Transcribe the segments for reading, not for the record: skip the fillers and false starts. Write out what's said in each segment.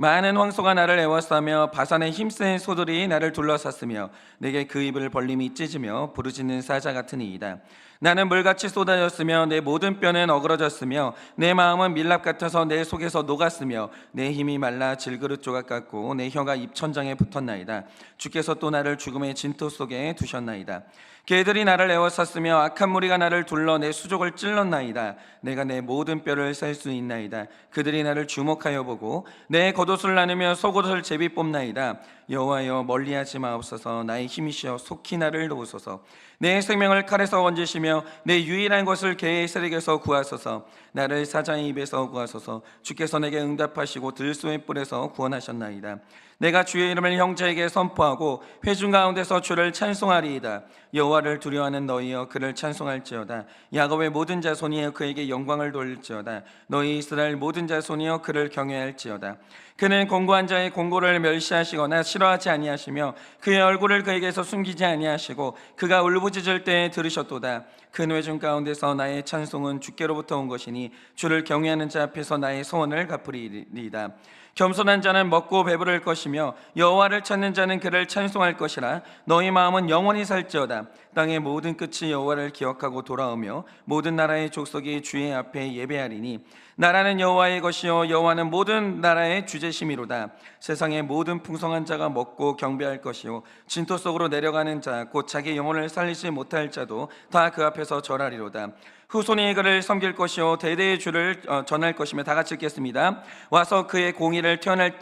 많은 황소가 나를 애워싸며 바산의 힘센 소들이 나를 둘러쌌으며 내게 그 입을 벌림이 찢으며 부르짖는 사자 같으니이다. 나는 물같이 쏟아졌으며 내 모든 뼈는 어그러졌으며 내 마음은 밀랍 같아서 내 속에서 녹았으며 내 힘이 말라 질그릇 조각 같고 내 혀가 입천장에 붙었나이다. 주께서 또 나를 죽음의 진토 속에 두셨나이다. 개들이 나를 에워쌌으며 악한 무리가 나를 둘러 내 수족을 찔렀나이다. 내가 내 모든 뼈를 셀 수 있나이다. 그들이 나를 주목하여 보고 내 겉옷을 나누며 속옷을 제비 뽑나이다. 여호와여 멀리하지 마옵소서. 나의 힘이시여 속히 나를 도우소서. 내 생명을 칼에서 건지시며 내 유일한 것을 개의 세력에서 구하소서. 나를 사자의 입에서 구하소서. 주께서 내게 응답하시고 들소의 뿔에서 구원하셨나이다. 내가 주의 이름을 형제에게 선포하고 회중 가운데서 주를 찬송하리이다. 여호와를 두려워하는 너희여 그를 찬송할지어다. 야곱의 모든 자손이여 그에게 영광을 돌릴지어다. 너희 이스라엘 모든 자손이여 그를 경외할지어다. 그는 공고한 자의 공고를 멸시하시거나 싫어하지 아니하시며 그의 얼굴을 그에게서 숨기지 아니하시고 그가 울부짖을 때에 들으셨도다. 큰 회중 가운데서 나의 찬송은 주께로부터 온 것이니 주를 경외하는 자 앞에서 나의 소원을 갚으리이다. 겸손한 자는 먹고 배부를 것이며 여호와를 찾는 자는 그를 찬송할 것이라. 너희 마음은 영원히 살지어다. 땅의 모든 끝이 여호와를 기억하고 돌아오며 모든 나라의 족속이 주의 앞에 예배하리니 나라는 여호와의 것이요 여호와는 모든 나라의 주제심이로다. 세상의 모든 풍성한 자가 먹고 경배할 것이요 진토 속으로 내려가는 자 곧 자기 영혼을 살리지 못할 자도 다 그 앞에서 절하리로다. 후손이 그를 섬길 것이요 대대의 주를 전할 것이며. 다 같이 읽겠습니다. 와서 그의 공의를 태어날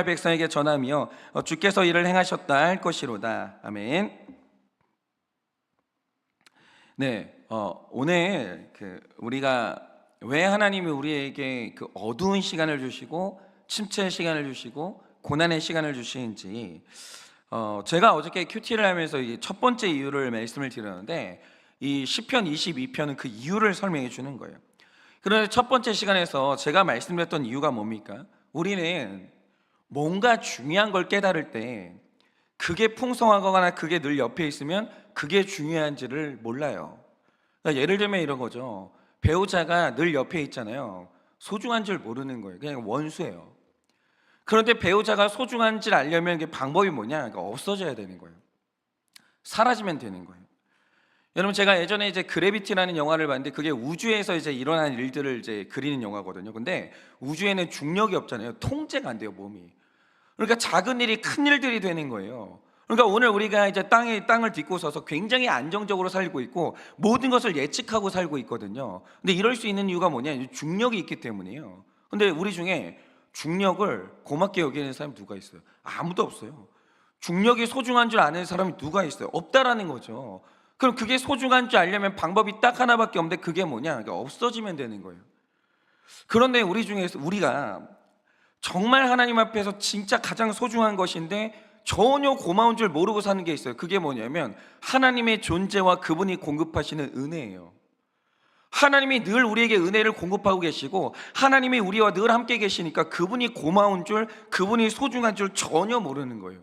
백성에게 전하며 주께서 이를 행하셨다 할 것이로다. 아멘. 네, 오늘 우리가 왜 하나님이 우리에게 그 어두운 시간을 주시고 침체의 시간을 주시고 고난의 시간을 주시는지, 제가 어저께 큐티를 하면서 첫 번째 이유를 말씀을 드렸는데, 이 시편 22편은 그 이유를 설명해 주는 거예요. 그런데 첫 번째 시간에서 제가 말씀드렸던 이유가 뭡니까? 우리는 뭔가 중요한 걸 깨달을 때 그게 풍성하거나 그게 늘 옆에 있으면 그게 중요한지를 몰라요. 그러니까 예를 들면 이런 거죠. 배우자가 늘 옆에 있잖아요. 소중한 줄 모르는 거예요. 그냥 원수예요. 그런데 배우자가 소중한 줄 알려면 방법이 뭐냐? 그러니까 없어져야 되는 거예요. 사라지면 되는 거예요. 여러분, 제가 예전에 그래비티라는 영화를 봤는데 그게 우주에서 일어난 일들을 그리는 영화거든요. 근데 우주에는 중력이 없잖아요. 통제가 안 돼요, 몸이. 그러니까 작은 일이 큰 일들이 되는 거예요. 그러니까 오늘 우리가 땅을 딛고 서서 굉장히 안정적으로 살고 있고 모든 것을 예측하고 살고 있거든요. 근데 이럴 수 있는 이유가 뭐냐? 중력이 있기 때문이에요. 근데 우리 중에 중력을 고맙게 여기는 사람이 누가 있어요? 아무도 없어요. 중력이 소중한 줄 아는 사람이 누가 있어요? 없다라는 거죠. 그럼 그게 소중한 줄 알려면 방법이 딱 하나밖에 없는데 그게 뭐냐? 그러니까 없어지면 되는 거예요. 그런데 우리 중에서 우리가 정말 하나님 앞에서 진짜 가장 소중한 것인데 전혀 고마운 줄 모르고 사는 게 있어요. 그게 뭐냐면 하나님의 존재와 그분이 공급하시는 은혜예요. 하나님이 늘 우리에게 은혜를 공급하고 계시고 하나님이 우리와 늘 함께 계시니까 그분이 고마운 줄, 그분이 소중한 줄 전혀 모르는 거예요.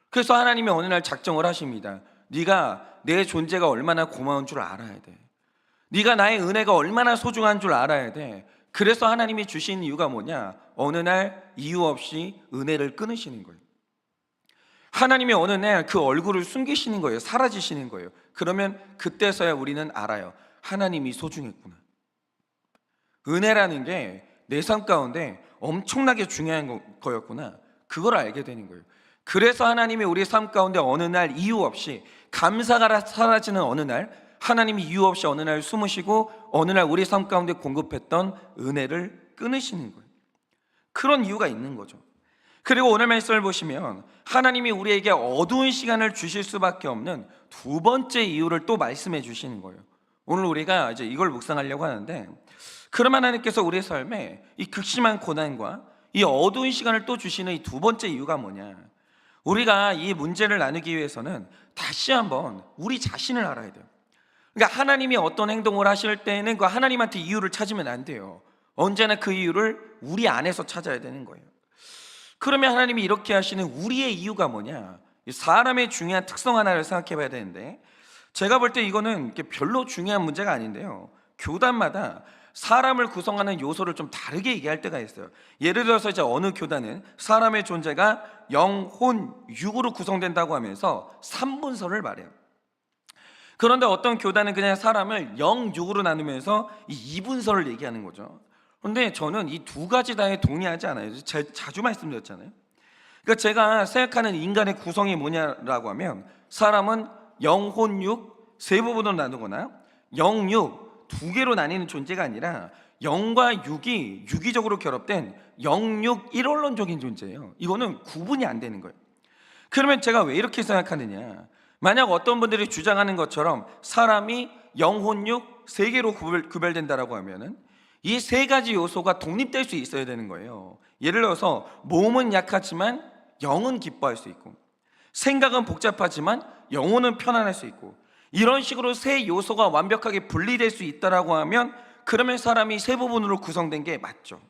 그래서 하나님이 어느 날 작정을 하십니다. 네가 내 존재가 얼마나 고마운 줄 알아야 돼. 네가 나의 은혜가 얼마나 소중한 줄 알아야 돼. 그래서 하나님이 주신 이유가 뭐냐? 어느 날 이유 없이 은혜를 끊으시는 거예요. 하나님이 어느 날 그 얼굴을 숨기시는 거예요. 사라지시는 거예요. 그러면 그때서야 우리는 알아요. 하나님이 소중했구나. 은혜라는 게 내 삶 가운데 엄청나게 중요한 거였구나. 그걸 알게 되는 거예요. 그래서 하나님이 우리 삶 가운데 어느 날 이유 없이, 감사가 사라지는 어느 날, 하나님이 이유 없이 어느 날 숨으시고 어느 날 우리 삶 가운데 공급했던 은혜를 끊으시는 거예요. 그런 이유가 있는 거죠. 그리고 오늘 말씀을 보시면 하나님이 우리에게 어두운 시간을 주실 수밖에 없는 두 번째 이유를 또 말씀해 주시는 거예요. 오늘 우리가 이걸 묵상하려고 하는데, 그럼 하나님께서 우리의 삶에 이 극심한 고난과 이 어두운 시간을 또 주시는 이 두 번째 이유가 뭐냐? 우리가 이 문제를 나누기 위해서는 다시 한번 우리 자신을 알아야 돼요. 그러니까 하나님이 어떤 행동을 하실 때는 그 하나님한테 이유를 찾으면 안 돼요. 언제나 그 이유를 우리 안에서 찾아야 되는 거예요. 그러면 하나님이 이렇게 하시는 우리의 이유가 뭐냐? 사람의 중요한 특성 하나를 생각해 봐야 되는데, 제가 볼 때 이거는 별로 중요한 문제가 아닌데요, 교단마다 사람을 구성하는 요소를 좀 다르게 얘기할 때가 있어요. 예를 들어서 이제 어느 교단은 사람의 존재가 영혼, 육으로 구성된다고 하면서 3분서를 말해요. 그런데 어떤 교단은 그냥 사람을 영, 육으로 나누면서 이 2분서를 얘기하는 거죠. 그런데 저는 이 두 가지 다에 동의하지 않아요. 자주 말씀드렸잖아요. 그러니까 제가 생각하는 인간의 구성이 뭐냐라고 하면 사람은 영혼, 육 세 부분으로 나누거나 영, 육 두 개로 나뉘는 존재가 아니라 영과 육이 유기적으로 결합된 영육 일원론적인 존재예요. 이거는 구분이 안 되는 거예요. 그러면 제가 왜 이렇게 생각하느냐, 만약 어떤 분들이 주장하는 것처럼 사람이 영혼, 육 세 개로 구별된다라고 하면은 이 세 가지 요소가 독립될 수 있어야 되는 거예요. 예를 들어서 몸은 약하지만 영은 기뻐할 수 있고, 생각은 복잡하지만 영혼은 편안할 수 있고, 이런 식으로 세 요소가 완벽하게 분리될 수 있다라고 하면 그러면 사람이 세 부분으로 구성된 게 맞죠.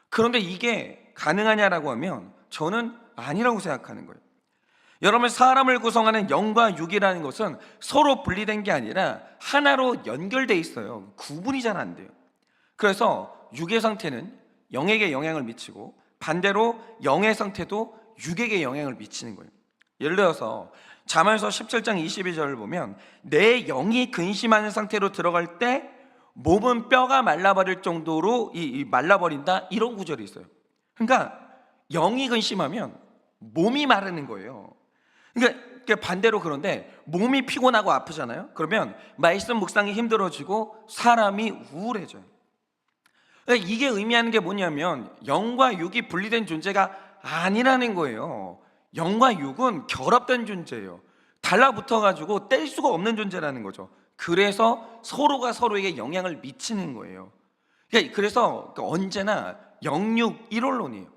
그런데 이게 가능하냐라고 하면 저는 아니라고 생각하는 거예요. 여러분, 사람을 구성하는 영과 육이라는 것은 서로 분리된 게 아니라 하나로 연결돼 있어요. 구분이 잘 안 돼요. 그래서 육의 상태는 영에게 영향을 미치고 반대로 영의 상태도 육에게 영향을 미치는 거예요. 예를 들어서 잠언서 17장 22절을 보면 내 영이 근심하는 상태로 들어갈 때 몸은 뼈가 말라버릴 정도로 말라버린다, 이런 구절이 있어요. 그러니까 영이 근심하면 몸이 마르는 거예요. 그러니까 반대로, 그런데 몸이 피곤하고 아프잖아요. 그러면 말씀 묵상이 힘들어지고 사람이 우울해져요. 그러니까 이게 의미하는 게 뭐냐면 영과 육이 분리된 존재가 아니라는 거예요. 영과 육은 결합된 존재예요. 달라붙어가지고 뗄 수가 없는 존재라는 거죠. 그래서 서로가 서로에게 영향을 미치는 거예요. 그래서 언제나 영육 일원론이에요.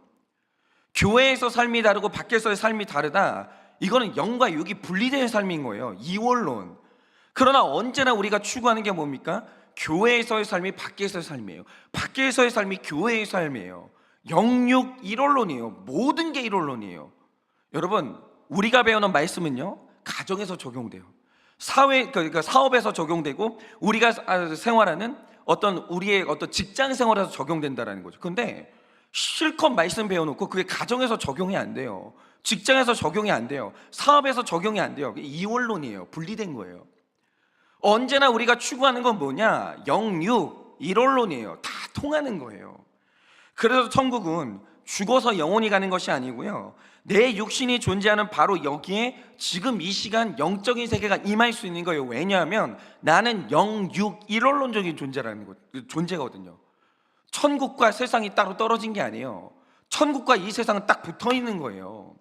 교회에서 삶이 다르고 밖에서의 삶이 다르다, 이거는 영과 육이 분리된 삶인 거예요. 이원론. 그러나 언제나 우리가 추구하는 게 뭡니까? 교회에서의 삶이 밖에서의 삶이에요. 밖에서의 삶이 교회의 삶이에요. 영육 일원론이에요. 모든 게 일원론이에요. 여러분, 우리가 배우는 말씀은요, 가정에서 적용돼요. 그러니까 사업에서 적용되고, 우리가 생활하는 우리의 어떤 직장 생활에서 적용된다라는 거죠. 그런데 실컷 말씀 배워놓고 그게 가정에서 적용이 안 돼요. 직장에서 적용이 안 돼요. 사업에서 적용이 안 돼요. 이원론이에요. 분리된 거예요. 언제나 우리가 추구하는 건 뭐냐? 영육 일원론이에요. 다 통하는 거예요. 그래서 천국은 죽어서 영혼이 가는 것이 아니고요, 내 육신이 존재하는 바로 여기에 지금 이 시간 영적인 세계가 임할 수 있는 거예요. 왜냐하면 나는 영육 일원론적인 존재거든요. 천국과 세상이 따로 떨어진 게 아니에요. 천국과 이 세상은 딱 붙어 있는 거예요.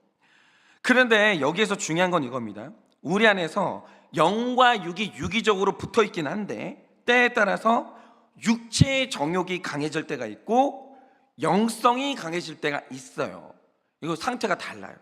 그런데 여기에서 중요한 건 이겁니다. 우리 안에서 영과 육이 유기적으로 붙어 있긴 한데 때에 따라서 육체의 정욕이 강해질 때가 있고 영성이 강해질 때가 있어요. 이거 상태가 달라요.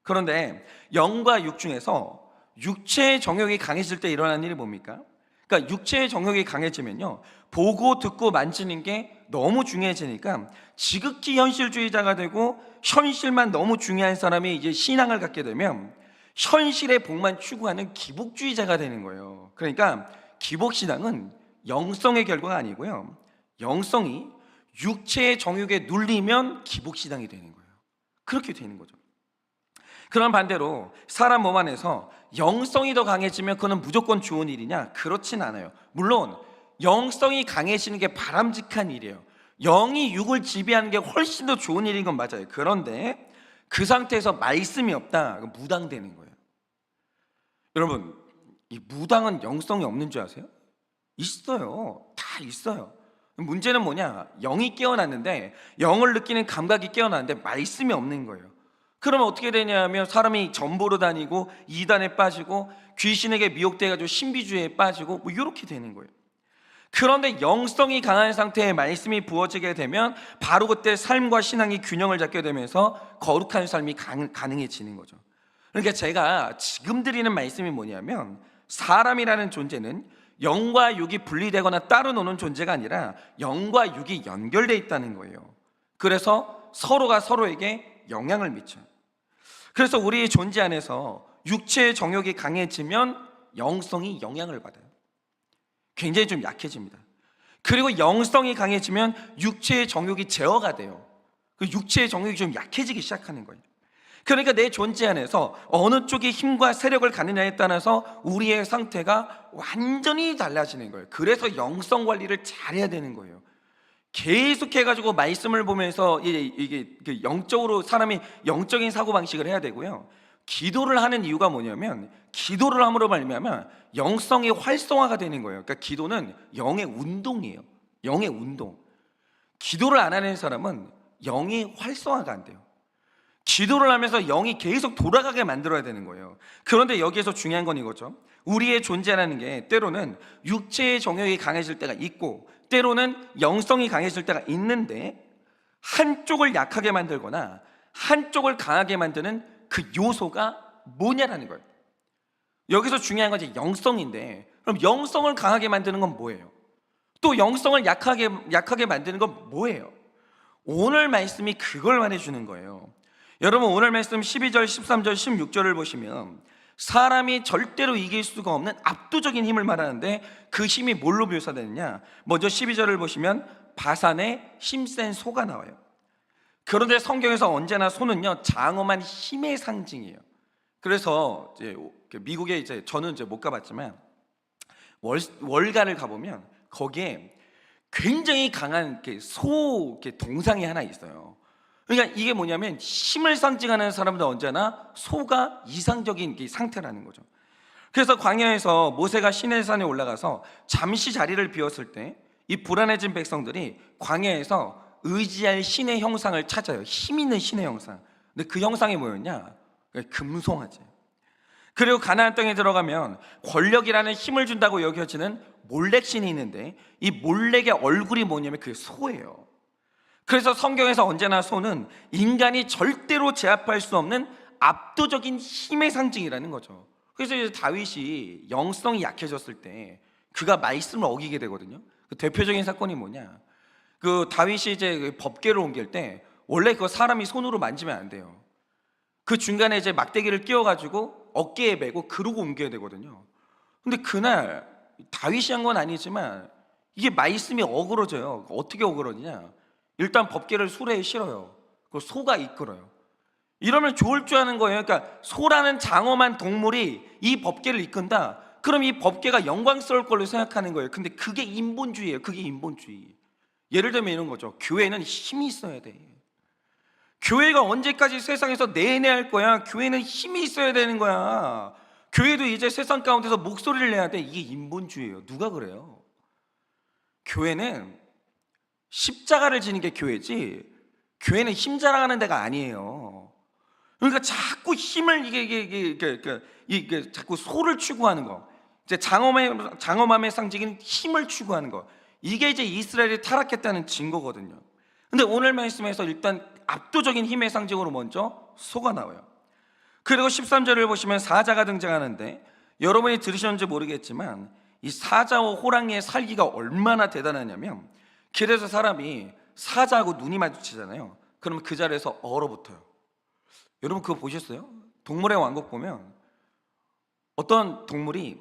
그런데 영과 육 중에서 육체의 정욕이 강해질 때 일어나는 일이 뭡니까? 그러니까 육체의 정욕이 강해지면요, 보고 듣고 만지는 게 너무 중요해지니까 지극히 현실주의자가 되고, 현실만 너무 중요한 사람이 이제 신앙을 갖게 되면 현실의 복만 추구하는 기복주의자가 되는 거예요. 그러니까 기복신앙은 영성의 결과가 아니고요, 영성이 육체의 정욕에 눌리면 기복신앙이 되는 거예요. 그렇게 되는 거죠. 그런 반대로 사람 몸 안에서 영성이 더 강해지면 그건 무조건 좋은 일이냐? 그렇진 않아요. 물론 영성이 강해지는 게 바람직한 일이에요. 영이 육을 지배하는 게 훨씬 더 좋은 일인 건 맞아요. 그런데 그 상태에서 말씀이 없다, 무당되는 거예요. 여러분, 이 무당은 영성이 없는 줄 아세요? 있어요. 다 있어요. 문제는 뭐냐? 영이 깨어났는데, 영을 느끼는 감각이 깨어났는데 말씀이 없는 거예요. 그러면 어떻게 되냐면 사람이 전보로 다니고 이단에 빠지고 귀신에게 미혹돼가지고 신비주의에 빠지고 이렇게 되는 거예요. 그런데 영성이 강한 상태에 말씀이 부어지게 되면 바로 그때 삶과 신앙이 균형을 잡게 되면서 거룩한 삶이 가능해지는 거죠. 그러니까 제가 지금 드리는 말씀이 뭐냐면, 사람이라는 존재는 영과 육이 분리되거나 따로 노는 존재가 아니라 영과 육이 연결되어 있다는 거예요. 그래서 서로가 서로에게 영향을 미쳐요. 그래서 우리의 존재 안에서 육체의 정욕이 강해지면 영성이 영향을 받아요. 굉장히 좀 약해집니다. 그리고 영성이 강해지면 육체의 정욕이 제어가 돼요. 그 육체의 정욕이 좀 약해지기 시작하는 거예요. 그러니까 내 존재 안에서 어느 쪽에 힘과 세력을 갖느냐에 따라서 우리의 상태가 완전히 달라지는 거예요. 그래서 영성 관리를 잘해야 되는 거예요. 계속해가지고 말씀을 보면서 이게 영적으로 사람이 영적인 사고방식을 해야 되고요. 기도를 하는 이유가 뭐냐면, 기도를 함으로 말미암아 영성이 활성화가 되는 거예요. 그러니까 기도는 영의 운동이에요. 영의 운동. 기도를 안 하는 사람은 영이 활성화가 안 돼요. 기도를 하면서 영이 계속 돌아가게 만들어야 되는 거예요. 그런데 여기에서 중요한 건 이거죠. 우리의 존재라는 게 때로는 육체의 정욕이 강해질 때가 있고 때로는 영성이 강해질 때가 있는데, 한쪽을 약하게 만들거나 한쪽을 강하게 만드는 그 요소가 뭐냐라는 거예요. 여기서 중요한 건 이제 영성인데, 그럼 영성을 강하게 만드는 건 뭐예요? 또 영성을 약하게 만드는 건 뭐예요? 오늘 말씀이 그걸 말해주는 거예요. 여러분, 오늘 말씀 12절, 13절, 16절을 보시면 사람이 절대로 이길 수가 없는 압도적인 힘을 말하는데, 그 힘이 뭘로 묘사되느냐? 먼저 12절을 보시면 바산의 힘센 소가 나와요. 그런데 성경에서 언제나 소는요, 장엄한 힘의 상징이에요. 그래서 이제 미국에 저는 이제 못 가봤지만 월가를 가보면 거기에 굉장히 강한 소 동상이 하나 있어요. 그러니까 이게 뭐냐면 힘을 상징하는 사람들은 언제나 소가 이상적인 상태라는 거죠. 그래서 광야에서 모세가 시내산에 올라가서 잠시 자리를 비웠을 때 이 불안해진 백성들이 광야에서 의지할 신의 형상을 찾아요. 힘 있는 신의 형상. 근데 그 형상이 뭐였냐? 금송아지. 그리고 가나안 땅에 들어가면 권력이라는 힘을 준다고 여겨지는 몰렉신이 있는데, 이 몰렉의 얼굴이 뭐냐면 그게 소예요. 그래서 성경에서 언제나 소는 인간이 절대로 제압할 수 없는 압도적인 힘의 상징이라는 거죠. 그래서 이제 다윗이 영성이 약해졌을 때 그가 말씀을 어기게 되거든요. 그 대표적인 사건이 뭐냐? 그 다윗이 이제 법궤를 옮길 때 원래 그 사람이 손으로 만지면 안 돼요. 그 중간에 이제 막대기를 끼워가지고 어깨에 메고 그러고 옮겨야 되거든요. 근데 그날 다윗이 한 건 아니지만 이게 말씀이 어그러져요. 어떻게 어그러지냐? 일단 법궤를 수레에 실어요. 그 소가 이끌어요. 이러면 좋을 줄 아는 거예요. 그러니까 소라는 장엄한 동물이 이 법궤를 이끈다. 그럼 이 법궤가 영광스러울 걸로 생각하는 거예요. 근데 그게 인본주의예요. 그게 인본주의. 예를 들면 이런 거죠. 교회는 힘이 있어야 돼. 교회가 언제까지 세상에서 내내 할 거야? 교회는 힘이 있어야 되는 거야. 교회도 이제 세상 가운데서 목소리를 내야 돼. 이게 인본주의예요. 누가 그래요? 교회는 십자가를 지는 게 교회지, 교회는 힘 자랑하는 데가 아니에요. 그러니까 자꾸 힘을 이게 자꾸 소를 추구하는 거, 이제 장엄함의 상징인 힘을 추구하는 거, 이게 이제 이스라엘이 타락했다는 증거거든요. 근데 오늘 말씀에서 일단 압도적인 힘의 상징으로 먼저 소가 나와요. 그리고 13절을 보시면 사자가 등장하는데, 여러분이 들으셨는지 모르겠지만 이 사자와 호랑이의 살기가 얼마나 대단하냐면, 길에서 사람이 사자하고 눈이 마주치잖아요. 그러면 그 자리에서 얼어붙어요. 여러분 그거 보셨어요? 동물의 왕국 보면 어떤 동물이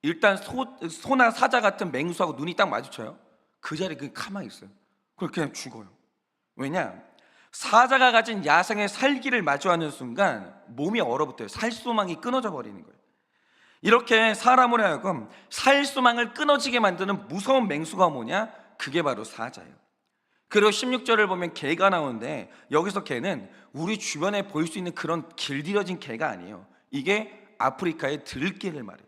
일단 소나 사자 같은 맹수하고 눈이 딱 마주쳐요. 그 자리에 그냥 가만히 있어요. 그럼 그냥 죽어요. 왜냐? 사자가 가진 야생의 살기를 마주하는 순간 몸이 얼어붙어요. 살수망이 끊어져 버리는 거예요. 이렇게 사람으로 하여금 살수망을 끊어지게 만드는 무서운 맹수가 뭐냐? 그게 바로 사자예요. 그리고 16절을 보면 개가 나오는데, 여기서 개는 우리 주변에 보일 수 있는 그런 길들여진 개가 아니에요. 이게 아프리카의 들개를 말해요.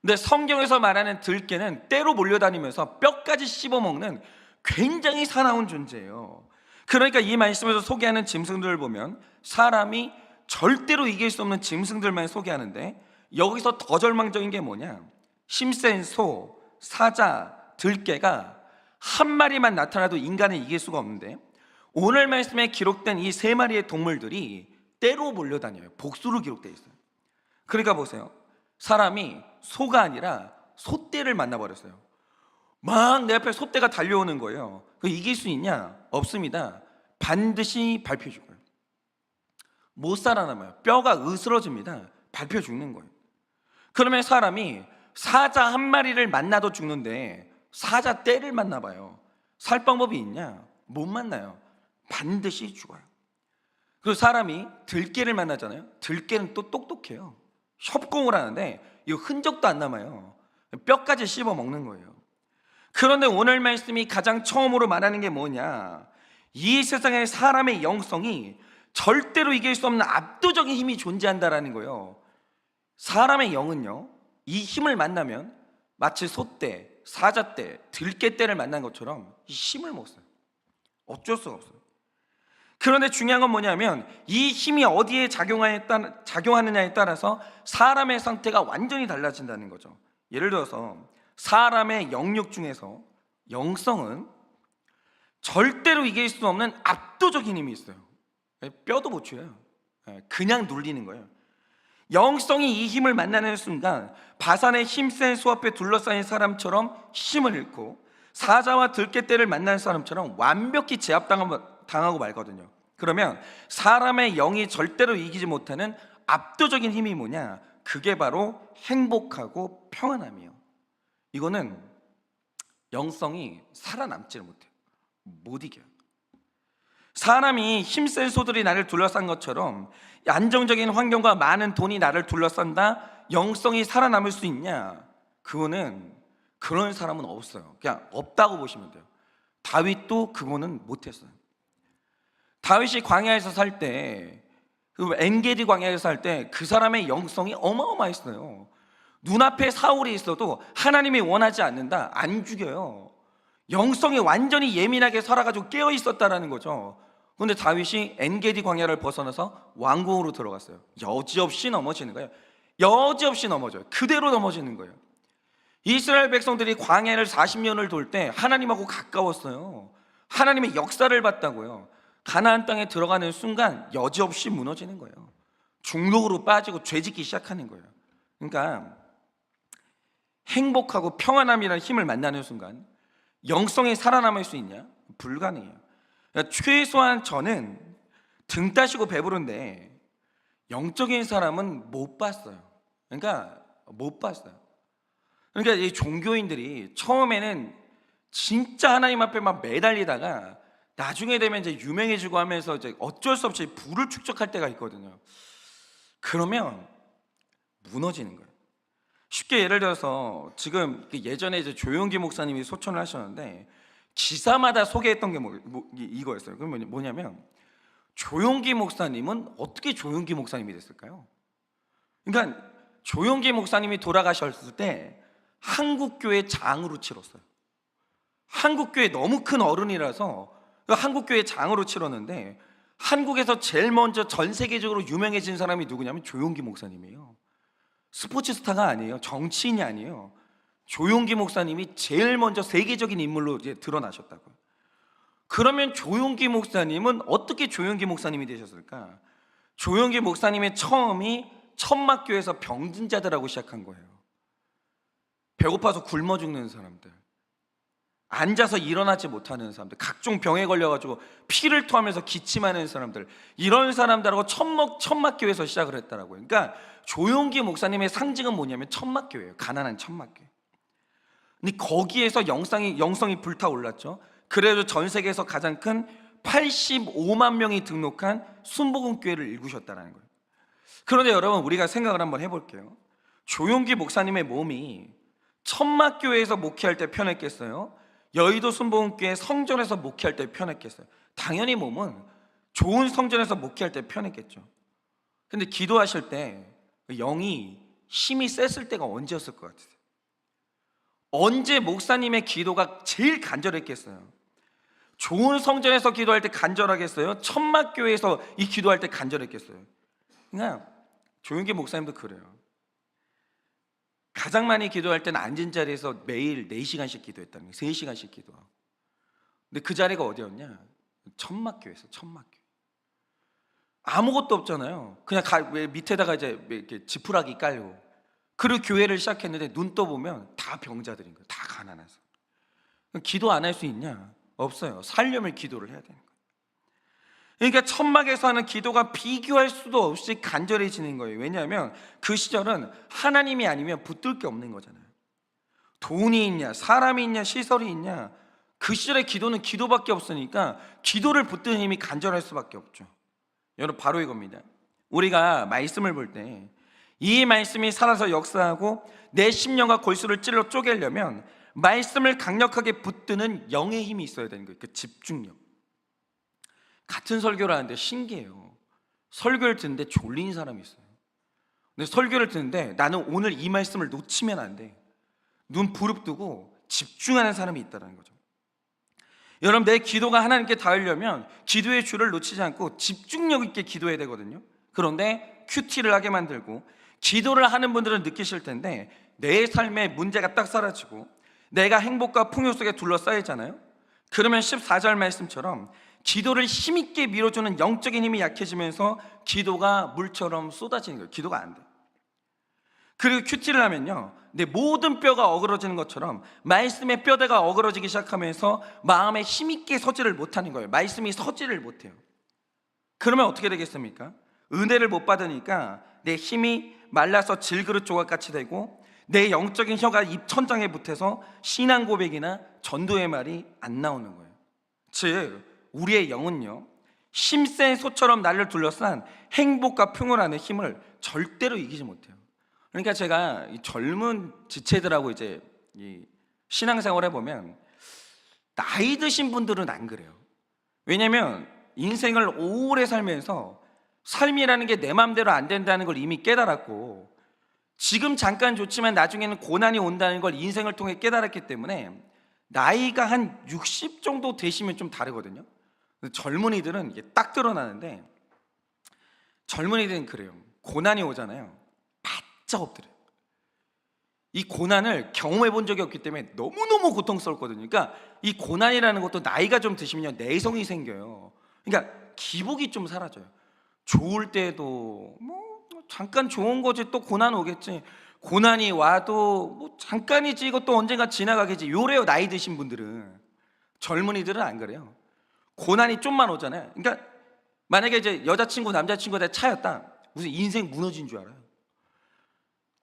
근데 성경에서 말하는 들개는 때로 몰려다니면서 뼈까지 씹어먹는 굉장히 사나운 존재예요. 그러니까 이 말씀에서 소개하는 짐승들을 보면 사람이 절대로 이길 수 없는 짐승들만 소개하는데, 여기서 더 절망적인 게 뭐냐? 힘센 소, 사자, 들개가 한 마리만 나타나도 인간을 이길 수가 없는데, 오늘 말씀에 기록된 이 세 마리의 동물들이 때로 몰려다녀요. 복수로 기록되어 있어요. 그러니까 보세요. 사람이 소가 아니라 소떼를 만나버렸어요. 막 내 앞에 소떼가 달려오는 거예요. 그 이길 수 있냐? 없습니다. 반드시 밟혀 죽어요. 못 살아남아요. 뼈가 으스러집니다. 밟혀 죽는 거예요. 그러면 사람이 사자 한 마리를 만나도 죽는데 사자 떼를 만나봐요. 살 방법이 있냐? 못 만나요. 반드시 죽어요. 그리고 사람이 들깨를 만나잖아요. 들깨는 또 똑똑해요. 협공을 하는데 이 흔적도 안 남아요. 뼈까지 씹어 먹는 거예요. 그런데 오늘 말씀이 가장 처음으로 말하는 게 뭐냐? 이 세상에 사람의 영성이 절대로 이길 수 없는 압도적인 힘이 존재한다라는 거예요. 사람의 영은요, 이 힘을 만나면 마치 소떼, 사자떼, 들깨떼를 만난 것처럼 이 힘을 못 써요. 어쩔 수가 없어요. 그런데 중요한 건 뭐냐면 이 힘이 어디에 작용하느냐에 따라서 사람의 상태가 완전히 달라진다는 거죠. 예를 들어서 사람의 영육 중에서 영성은 절대로 이길 수 없는 압도적인 힘이 있어요. 뼈도 못 추요. 그냥 눌리는 거예요. 영성이 이 힘을 만나는 순간 바산의 힘센 수 앞에 둘러싸인 사람처럼 힘을 잃고 사자와 들깨떼를 만난 사람처럼 완벽히 제압당하고 말거든요. 그러면 사람의 영이 절대로 이기지 못하는 압도적인 힘이 뭐냐? 그게 바로 행복하고 평안함이에요. 이거는 영성이 살아남지를 못해요. 못 이겨요. 사람이 힘센 소들이 나를 둘러싼 것처럼 안정적인 환경과 많은 돈이 나를 둘러싼다, 영성이 살아남을 수 있냐? 그거는, 그런 사람은 없어요. 그냥 없다고 보시면 돼요. 다윗도 그거는 못했어요. 다윗이 광야에서 살 때, 그 엔게디 광야에서 살 때 그 사람의 영성이 어마어마했어요. 눈앞에 사울이 있어도 하나님이 원하지 않는다, 안 죽여요. 영성이 완전히 예민하게 살아가지고 깨어 있었다라는 거죠. 그런데 다윗이 엔게디 광야를 벗어나서 왕궁으로 들어갔어요. 여지없이 넘어지는 거예요. 여지없이 넘어져요. 그대로 넘어지는 거예요. 이스라엘 백성들이 광야를 40년을 돌 때 하나님하고 가까웠어요. 하나님의 역사를 봤다고요. 가나안 땅에 들어가는 순간 여지없이 무너지는 거예요. 중독으로 빠지고 죄짓기 시작하는 거예요. 그러니까 행복하고 평안함이라는 힘을 만나는 순간 영성이 살아남을 수 있냐? 불가능해요. 그러니까 최소한 저는 등 따시고 배부른데 영적인 사람은 못 봤어요. 그러니까 못 봤어요. 그러니까 이 종교인들이 처음에는 진짜 하나님 앞에 막 매달리다가 나중에 되면 이제 유명해지고 하면서 이제 어쩔 수 없이 부를 축적할 때가 있거든요. 그러면 무너지는 거예요. 쉽게 예를 들어서 지금 예전에 이제 조용기 목사님이 소천을 하셨는데 기사마다 소개했던 게 이거였어요. 그럼 뭐냐면 조용기 목사님은 어떻게 조용기 목사님이 됐을까요? 그러니까 조용기 목사님이 돌아가셨을 때 한국교회 장으로 치렀어요. 한국교회 너무 큰 어른이라서 한국교회 장으로 치렀는데 한국에서 제일 먼저 전 세계적으로 유명해진 사람이 누구냐면 조용기 목사님이에요. 스포츠 스타가 아니에요. 정치인이 아니에요. 조용기 목사님이 제일 먼저 세계적인 인물로 이제 드러나셨다고요. 그러면 조용기 목사님은 어떻게 조용기 목사님이 되셨을까? 조용기 목사님의 처음이 천막교에서 병든 자들하고 시작한 거예요. 배고파서 굶어 죽는 사람들, 앉아서 일어나지 못하는 사람들, 각종 병에 걸려가지고 피를 토하면서 기침하는 사람들, 이런 사람들하고 천막교회에서 시작을 했더라고요. 그러니까 조용기 목사님의 상징은 뭐냐면 천막교회예요. 가난한 천막교회. 근데 거기에서 영성이 불타올랐죠. 그래도 전 세계에서 가장 큰 85만 명이 등록한 순복음교회를 일구셨다는 거예요. 그런데 여러분, 우리가 생각을 한번 해볼게요. 조용기 목사님의 몸이 천막교회에서 목회할 때 편했겠어요? 여의도 순복음교회 성전에서 목회할 때 편했겠어요? 당연히 몸은 좋은 성전에서 목회할 때 편했겠죠. 근데 기도하실 때 영이 힘이 셌을 때가 언제였을 것 같으세요? 언제 목사님의 기도가 제일 간절했겠어요? 좋은 성전에서 기도할 때 간절하겠어요? 천막교회에서 이 기도할 때 간절했겠어요? 그냥 조용기 목사님도 그래요. 가장 많이 기도할 때는 앉은 자리에서 매일 4시간씩 기도했다는 거예요. 3시간씩 기도하고. 근데 그 자리가 어디였냐? 천막교회에서. 천막교회. 아무것도 없잖아요. 그냥 밑에다가 이제 이렇게 지푸라기 깔고, 그리고 교회를 시작했는데 눈 떠보면 다 병자들인 거예요. 다 가난해서. 기도 안 할 수 있냐? 없어요. 살려면 기도를 해야 되는 거예요. 그러니까 천막에서 하는 기도가 비교할 수도 없이 간절해지는 거예요. 왜냐하면 그 시절은 하나님이 아니면 붙들 게 없는 거잖아요. 돈이 있냐, 사람이 있냐, 시설이 있냐. 그 시절의 기도는 기도밖에 없으니까 기도를 붙드는 힘이 간절할 수밖에 없죠. 여러분, 바로 이겁니다. 우리가 말씀을 볼 때 이 말씀이 살아서 역사하고 내 심령과 골수를 찔러 쪼개려면 말씀을 강력하게 붙드는 영의 힘이 있어야 되는 거예요. 그 집중력. 같은 설교를 하는데 신기해요. 설교를 듣는데 졸린 사람이 있어요. 근데 설교를 듣는데 나는 오늘 이 말씀을 놓치면 안 돼. 눈 부릅뜨고 집중하는 사람이 있다는 거죠. 여러분, 내 기도가 하나님께 닿으려면 기도의 줄을 놓치지 않고 집중력 있게 기도해야 되거든요. 그런데 큐티를 하게 만들고 기도를 하는 분들은 느끼실 텐데 내 삶의 문제가 딱 사라지고 내가 행복과 풍요 속에 둘러싸이잖아요. 그러면 14절 말씀처럼 기도를 힘있게 밀어주는 영적인 힘이 약해지면서 기도가 물처럼 쏟아지는 거예요. 기도가 안 돼. 그리고 큐티를 하면요, 내 모든 뼈가 어그러지는 것처럼 말씀의 뼈대가 어그러지기 시작하면서 마음에 힘있게 서지를 못하는 거예요. 말씀이 서지를 못해요. 그러면 어떻게 되겠습니까? 은혜를 못 받으니까 내 힘이 말라서 질그릇 조각같이 되고 내 영적인 혀가 입천장에 붙어서 신앙 고백이나 전도의 말이 안 나오는 거예요. 즉 우리의 영은요, 힘센 소처럼 나를 둘러싼 행복과 평온함의 힘을 절대로 이기지 못해요. 그러니까 제가 이 젊은 지체들하고 이제 이 신앙생활을 해보면 나이 드신 분들은 안 그래요. 왜냐면 인생을 오래 살면서 삶이라는 게 내 마음대로 안 된다는 걸 이미 깨달았고, 지금 잠깐 좋지만 나중에는 고난이 온다는 걸 인생을 통해 깨달았기 때문에 나이가 한 60 정도 되시면 좀 다르거든요. 젊은이들은 이게 딱 드러나는데, 젊은이들은 그래요. 고난이 오잖아요, 바짝 엎드려요. 이 고난을 경험해 본 적이 없기 때문에 너무너무 고통스럽거든요. 그러니까 이 고난이라는 것도 나이가 좀 드시면 내성이 생겨요. 그러니까 기복이 좀 사라져요. 좋을 때도 뭐 잠깐 좋은 거지, 또 고난 오겠지. 고난이 와도 뭐 잠깐이지, 이것도 언젠가 지나가겠지, 요래요. 나이 드신 분들은. 젊은이들은 안 그래요. 고난이 좀만 오잖아요. 그러니까 만약에 이제 여자친구 남자친구가 다 차였다, 무슨 인생 무너진 줄 알아요.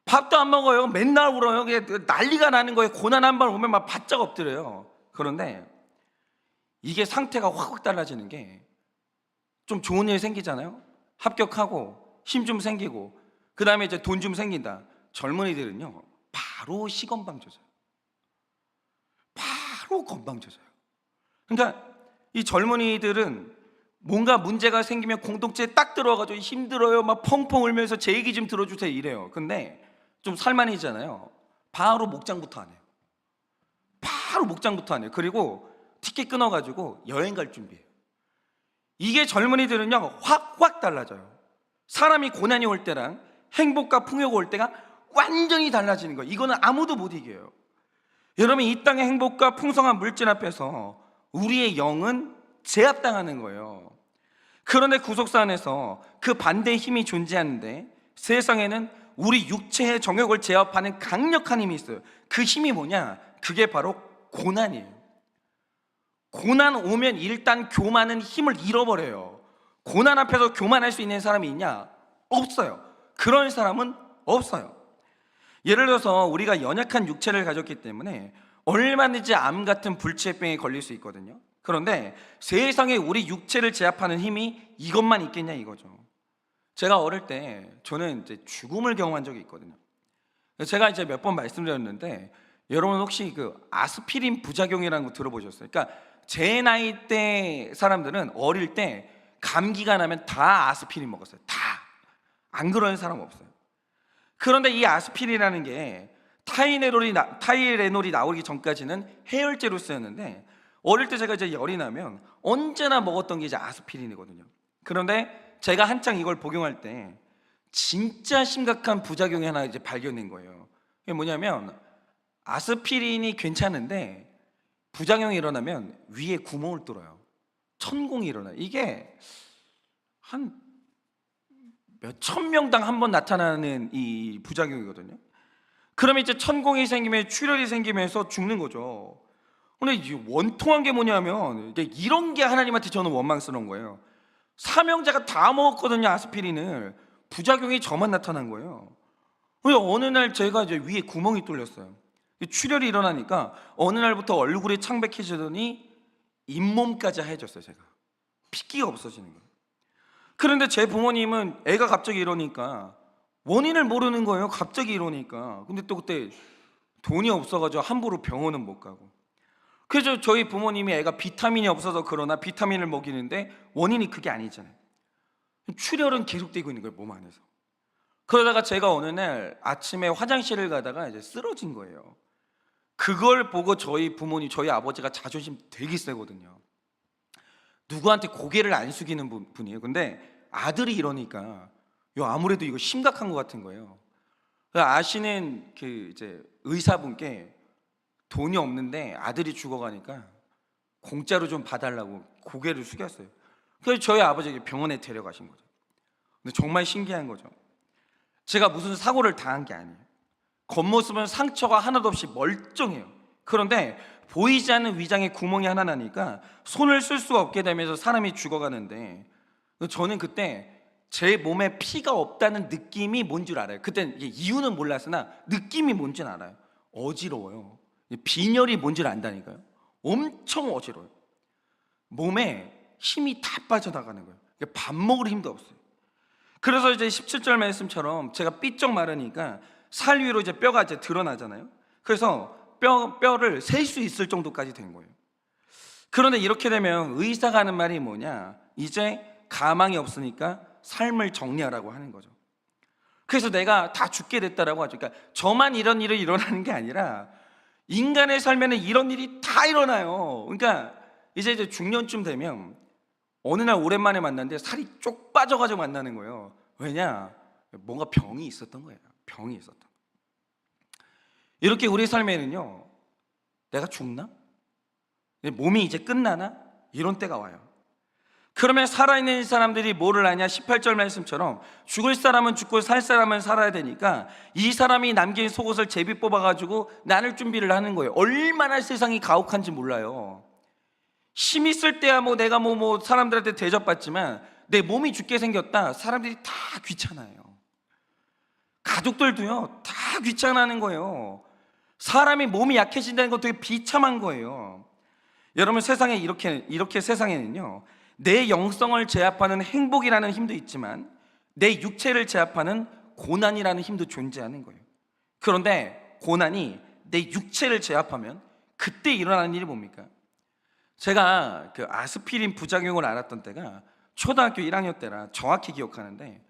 밥도 안 먹어요. 맨날 울어요. 그냥 난리가 나는 거예요. 고난 한 번 오면 막 바짝 엎드려요. 그런데 이게 상태가 확 달라지는 게, 좀 좋은 일 생기잖아요. 합격하고 힘 좀 생기고 그 다음에 이제 돈 좀 생긴다. 젊은이들은요, 바로 시건방 져져요. 바로 건방 져져요. 그러니까 이 젊은이들은 뭔가 문제가 생기면 공동체에 딱 들어가지고 힘들어요, 막 펑펑 울면서 제 얘기 좀 들어주세요 이래요. 근데 좀 살만해지잖아요, 바로 목장부터 안 해요. 바로 목장부터 안 해요. 그리고 티켓 끊어가지고 여행 갈 준비해요. 이게 젊은이들은요, 확 달라져요. 사람이 고난이 올 때랑 행복과 풍요가 올 때가 완전히 달라지는 거예요. 이거는 아무도 못 이겨요. 여러분, 이 땅의 행복과 풍성한 물질 앞에서 우리의 영은 제압당하는 거예요. 그런데 구속사 안에서 그 반대의 힘이 존재하는데, 세상에는 우리 육체의 정욕을 제압하는 강력한 힘이 있어요. 그 힘이 뭐냐? 그게 바로 고난이에요. 고난 오면 일단 교만은 힘을 잃어버려요. 고난 앞에서 교만할 수 있는 사람이 있냐? 없어요. 그런 사람은 없어요. 예를 들어서 우리가 연약한 육체를 가졌기 때문에 얼마든지 암 같은 불치병에 걸릴 수 있거든요. 그런데 세상에 우리 육체를 제압하는 힘이 이것만 있겠냐 이거죠. 제가 어릴 때 저는 이제 죽음을 경험한 적이 있거든요. 제가 이제 몇 번 말씀드렸는데, 여러분 혹시 그 아스피린 부작용이라는 거 들어보셨어요? 그러니까 제 나이 때 사람들은 어릴 때 감기가 나면 다 아스피린 먹었어요. 다. 안 그러는 사람 없어요. 그런데 이 아스피린이라는 게 타이레놀이 나오기 전까지는 해열제로 쓰였는데, 어릴 때 제가 이제 열이 나면 언제나 먹었던 게 이제 아스피린이거든요. 그런데 제가 한창 이걸 복용할 때 진짜 심각한 부작용이 하나 이제 발견된 거예요. 그게 뭐냐면, 아스피린이 괜찮은데 부작용이 일어나면 위에 구멍을 뚫어요. 천공이 일어나요. 이게 한 몇천 명당 한 번 나타나는 이 부작용이거든요. 그러면 이제 천공이 생기면 출혈이 생기면서 죽는 거죠. 근데 원통한 게 뭐냐면, 이런 게 하나님한테 저는 원망스러운 거예요. 사명자가 다 먹었거든요, 아스피린을. 부작용이 저만 나타난 거예요. 그래서 어느 날 제가 이제 위에 구멍이 뚫렸어요. 출혈이 일어나니까 어느 날부터 얼굴이 창백해지더니 잇몸까지 하얘졌어요. 제가 핏기가 없어지는 거예요. 그런데 제 부모님은 애가 갑자기 이러니까 원인을 모르는 거예요. 갑자기 이러니까. 근데 또 그때 돈이 없어가지고 함부로 병원은 못 가고. 그래서 저희 부모님이 애가 비타민이 없어서 그러나 비타민을 먹이는데 원인이 그게 아니잖아요. 출혈은 계속되고 있는 거예요, 몸 안에서. 그러다가 제가 어느 날 아침에 화장실을 가다가 이제 쓰러진 거예요. 그걸 보고 저희 부모님, 저희 아버지가 자존심 되게 세거든요. 누구한테 고개를 안 숙이는 분이에요. 근데 아들이 이러니까 아무래도 이거 심각한 것 같은 거예요. 아시는 그 이제 의사분께 돈이 없는데 아들이 죽어가니까 공짜로 좀 봐달라고 고개를 숙였어요. 그래서 저희 아버지에게 병원에 데려가신 거죠. 근데 정말 신기한 거죠. 제가 무슨 사고를 당한 게 아니에요. 겉모습은 상처가 하나도 없이 멀쩡해요. 그런데 보이지 않는 위장에 구멍이 하나 나니까 손을 쓸 수가 없게 되면서 사람이 죽어가는데, 저는 그때 제 몸에 피가 없다는 느낌이 뭔 줄 알아요. 그땐 이유는 몰랐으나 느낌이 뭔지는 알아요. 어지러워요. 빈혈이 뭔 줄 안다니까요. 엄청 어지러워요. 몸에 힘이 다 빠져나가는 거예요. 밥 먹을 힘도 없어요. 그래서 이제 17절 말씀처럼 제가 삐쩍 마르니까 살 위로 이제 뼈가 이제 드러나잖아요. 그래서 뼈를 셀 수 있을 정도까지 된 거예요. 그런데 이렇게 되면 의사가 하는 말이 뭐냐, 이제 가망이 없으니까 삶을 정리하라고 하는 거죠. 그래서 내가 다 죽게 됐다라고 하죠. 그러니까 저만 이런 일이 일어나는 게 아니라 인간의 삶에는 이런 일이 다 일어나요. 그러니까 이제 중년쯤 되면 어느 날 오랜만에 만났는데 살이 쪽 빠져가지고 만나는 거예요. 왜냐? 뭔가 병이 있었던 거예요. 병이 있었던. 이렇게 우리 삶에는요, 내가 죽나? 몸이 이제 끝나나? 이런 때가 와요. 그러면 살아있는 사람들이 뭐를 하냐? 18절 말씀처럼 죽을 사람은 죽고 살 사람은 살아야 되니까 이 사람이 남긴 속옷을 제비 뽑아가지고 나눌 준비를 하는 거예요. 얼마나 세상이 가혹한지 몰라요. 힘 있을 때야 내가 사람들한테 대접받지만 내 몸이 죽게 생겼다, 사람들이 다 귀찮아요. 가족들도요, 다 귀찮아하는 거예요. 사람이 몸이 약해진다는 건 되게 비참한 거예요. 여러분, 세상에 이렇게 세상에는요, 내 영성을 제압하는 행복이라는 힘도 있지만 내 육체를 제압하는 고난이라는 힘도 존재하는 거예요. 그런데 고난이 내 육체를 제압하면 그때 일어나는 일이 뭡니까? 제가 그 아스피린 부작용을 알았던 때가 초등학교 1학년 때라 정확히 기억하는데,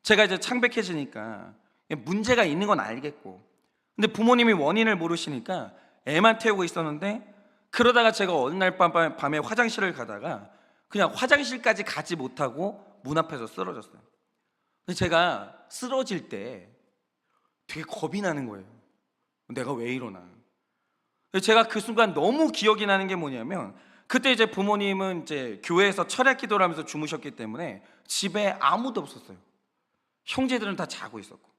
제가 이제 창백해지니까 문제가 있는 건 알겠고, 근데 부모님이 원인을 모르시니까 애만 태우고 있었는데, 그러다가 제가 어느 날 밤에 화장실을 가다가 그냥 화장실까지 가지 못하고 문 앞에서 쓰러졌어요. 근데 제가 쓰러질 때 되게 겁이 나는 거예요. 내가 왜 이러나. 제가 그 순간 너무 기억이 나는 게 뭐냐면, 그때 이제 부모님은 이제 교회에서 철야 기도를 하면서 주무셨기 때문에 집에 아무도 없었어요. 형제들은 다 자고 있었고.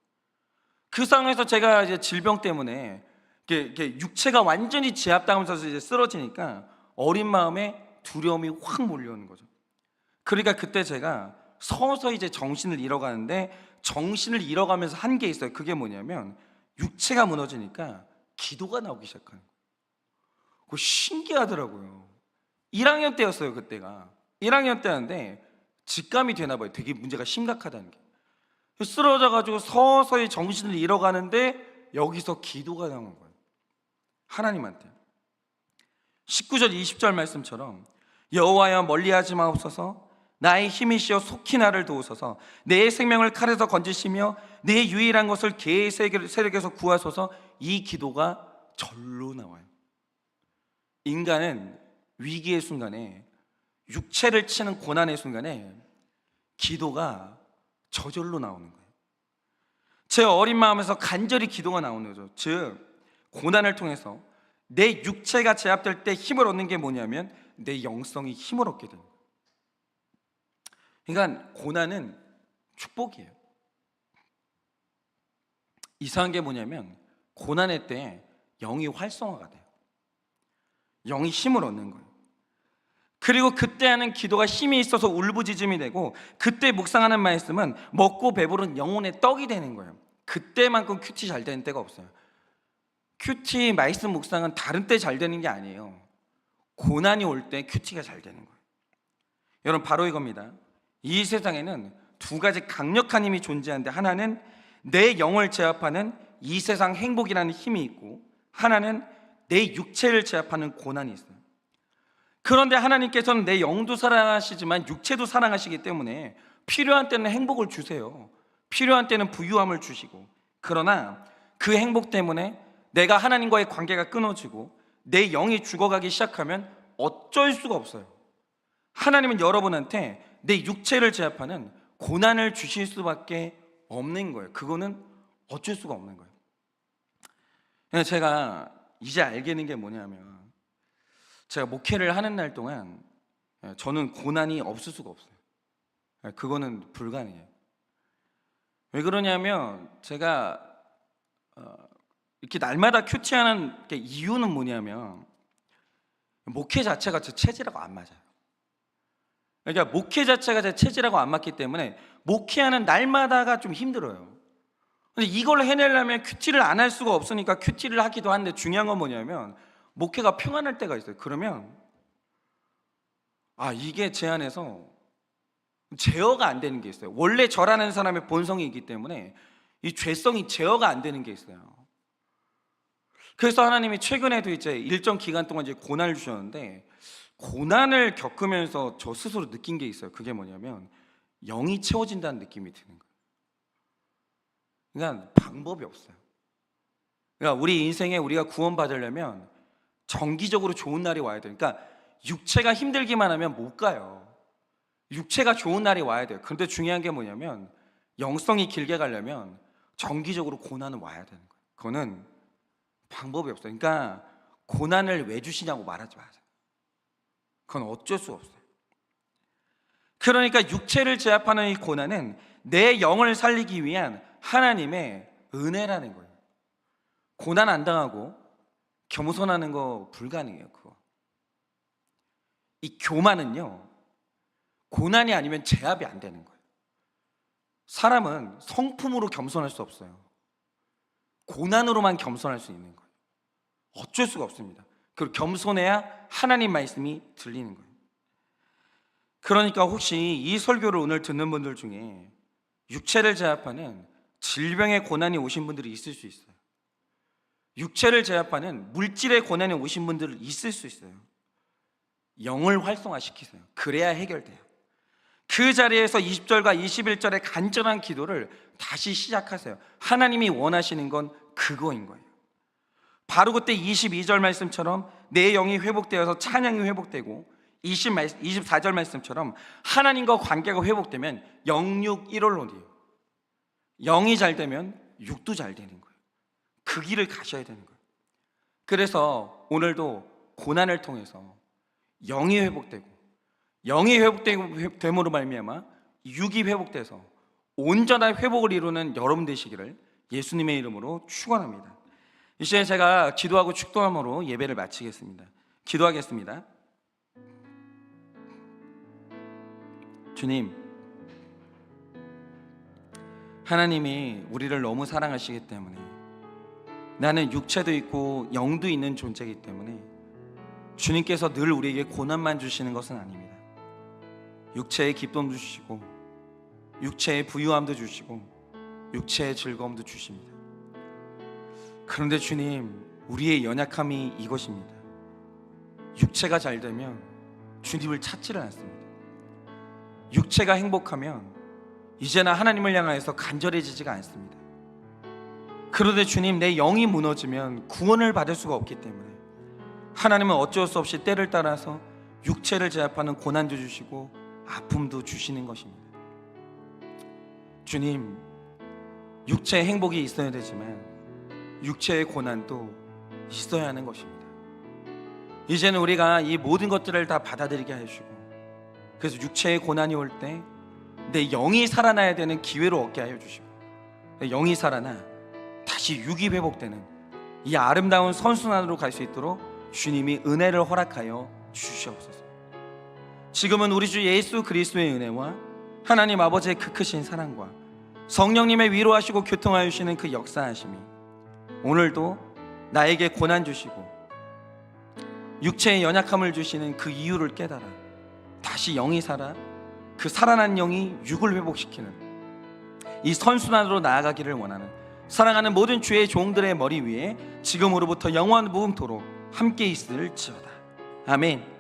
그 상황에서 제가 이제 질병 때문에 이게 육체가 완전히 제압당하면서 이제 쓰러지니까 어린 마음에 두려움이 확 몰려오는 거죠. 그러니까 그때 제가 서서히 이제 정신을 잃어가는데, 정신을 잃어가면서 한 게 있어요. 그게 뭐냐면 육체가 무너지니까 기도가 나오기 시작하는 거예요. 그거 신기하더라고요. 1학년 때였어요. 그때가 1학년 때였는데 직감이 되나 봐요. 되게 문제가 심각하다는 게. 쓰러져가지고 서서히 정신을 잃어가는데 여기서 기도가 나오는 거예요. 하나님한테. 19절 20절 말씀처럼 여호와여 멀리하지 마옵소서, 나의 힘이시여 속히 나를 도우소서, 내 생명을 칼에서 건지시며 내 유일한 것을 개의 세력에서 구하소서. 이 기도가 절로 나와요. 인간은 위기의 순간에, 육체를 치는 고난의 순간에 기도가 저절로 나오는 거예요. 제 어린 마음에서 간절히 기도가 나오는 거죠. 즉 고난을 통해서 내 육체가 제압될 때 힘을 얻는 게 뭐냐면 내 영성이 힘을 얻게 됩니다. 그러니까 고난은 축복이에요. 이상한 게 뭐냐면 고난의 때 영이 활성화가 돼요. 영이 힘을 얻는 거예요. 그리고 그때 하는 기도가 힘이 있어서 울부짖음이 되고, 그때 묵상하는 말씀은 먹고 배부른 영혼의 떡이 되는 거예요. 그때만큼 큐티 잘 되는 때가 없어요. 큐티 말씀 묵상은 다른 때 잘 되는 게 아니에요. 고난이 올 때 큐티가 잘 되는 거예요. 여러분, 바로 이겁니다. 이 세상에는 두 가지 강력한 힘이 존재하는데, 하나는 내 영을 제압하는 이 세상 행복이라는 힘이 있고, 하나는 내 육체를 제압하는 고난이 있어요. 그런데 하나님께서는 내 영도 사랑하시지만 육체도 사랑하시기 때문에 필요한 때는 행복을 주세요. 필요한 때는 부유함을 주시고, 그러나 그 행복 때문에 내가 하나님과의 관계가 끊어지고 내 영이 죽어가기 시작하면 어쩔 수가 없어요. 하나님은 여러분한테 내 육체를 제압하는 고난을 주실 수밖에 없는 거예요. 그거는 어쩔 수가 없는 거예요. 제가 이제 알게 된 게 뭐냐면, 제가 목회를 하는 날 동안 저는 고난이 없을 수가 없어요. 그거는 불가능해요. 왜 그러냐면, 제가 이렇게 날마다 큐티하는 이유는 뭐냐면, 목회 자체가 제 체질하고 안 맞아요. 그러니까 목회 자체가 제 체질하고 안 맞기 때문에 목회하는 날마다가 좀 힘들어요. 근데 이걸 해내려면 큐티를 안 할 수가 없으니까 큐티를 하기도 한데, 중요한 건 뭐냐면 목회가 평안할 때가 있어요. 그러면 이게 제 안에서 제어가 안 되는 게 있어요. 원래 저라는 사람의 본성이 있기 때문에 이 죄성이 제어가 안 되는 게 있어요. 그래서 하나님이 최근에도 이제 일정 기간 동안 이제 고난을 주셨는데, 고난을 겪으면서 저 스스로 느낀 게 있어요. 그게 뭐냐면 영이 채워진다는 느낌이 드는 거예요. 그러니까 방법이 없어요. 그러니까 우리 인생에 우리가 구원받으려면 정기적으로 좋은 날이 와야 돼요. 그러니까 육체가 힘들기만 하면 못 가요. 육체가 좋은 날이 와야 돼요. 그런데 중요한 게 뭐냐면, 영성이 길게 가려면 정기적으로 고난은 와야 되는 거예요. 그거는 방법이 없어요. 그러니까 고난을 왜 주시냐고 말하지 마세요. 그건 어쩔 수 없어요. 그러니까 육체를 제압하는 이 고난은 내 영을 살리기 위한 하나님의 은혜라는 거예요. 고난 안 당하고 겸손하는 거 불가능해요. 그거. 이 교만은요, 고난이 아니면 제압이 안 되는 거예요. 사람은 성품으로 겸손할 수 없어요. 고난으로만 겸손할 수 있는 거예요. 어쩔 수가 없습니다. 그리고 겸손해야 하나님 말씀이 들리는 거예요. 그러니까 혹시 이 설교를 오늘 듣는 분들 중에 육체를 제압하는 질병의 고난이 오신 분들이 있을 수 있어요. 육체를 제압하는 물질의 고난이 오신 분들이 있을 수 있어요. 영을 활성화시키세요. 그래야 해결돼요. 그 자리에서 20절과 21절의 간절한 기도를 다시 시작하세요. 하나님이 원하시는 건 그거인 거예요. 바로 그때 22절 말씀처럼 내 영이 회복되어서 찬양이 회복되고, 24절 말씀처럼 하나님과 관계가 회복되면 영육 1원론이에요. 영이 잘 되면 육도 잘 되는 거예요. 그 길을 가셔야 되는 거예요. 그래서 오늘도 고난을 통해서 영이 회복되고, 영이 회복됨으로 말미암아 육이 회복돼서 온전한 회복을 이루는 여러분 되시기를 예수님의 이름으로 축원합니다. 이 시간에 제가 기도하고 축도함으로 예배를 마치겠습니다. 기도하겠습니다. 주님, 하나님이 우리를 너무 사랑하시기 때문에, 나는 육체도 있고 영도 있는 존재이기 때문에 주님께서 늘 우리에게 고난만 주시는 것은 아닙니다. 육체의 기쁨도 주시고, 육체의 부유함도 주시고, 육체의 즐거움도 주십니다. 그런데 주님, 우리의 연약함이 이것입니다. 육체가 잘 되면 주님을 찾지를 않습니다. 육체가 행복하면 이제는 하나님을 향하여서 간절해지지가 않습니다. 그런데 주님, 내 영이 무너지면 구원을 받을 수가 없기 때문에 하나님은 어쩔 수 없이 때를 따라서 육체를 제압하는 고난도 주시고 아픔도 주시는 것입니다. 주님, 육체의 행복이 있어야 되지만 육체의 고난도 있어야 하는 것입니다. 이제는 우리가 이 모든 것들을 다 받아들이게 해주시고, 그래서 육체의 고난이 올 때 내 영이 살아나야 되는 기회로 얻게 하여 주시고, 내 영이 살아나 다시 육이 회복되는 이 아름다운 선순환으로 갈 수 있도록 주님이 은혜를 허락하여 주시옵소서. 지금은 우리 주 예수 그리스도의 은혜와 하나님 아버지의 그 크신 사랑과 성령님의 위로하시고 교통하여 주시는 그 역사하심이 오늘도 나에게 고난 주시고 육체의 연약함을 주시는 그 이유를 깨달아 다시 영이 살아 그 살아난 영이 육을 회복시키는 이 선순환으로 나아가기를 원하는 사랑하는 모든 주의 종들의 머리 위에 지금으로부터 영원 무궁토록 함께 있을지어다. 아멘.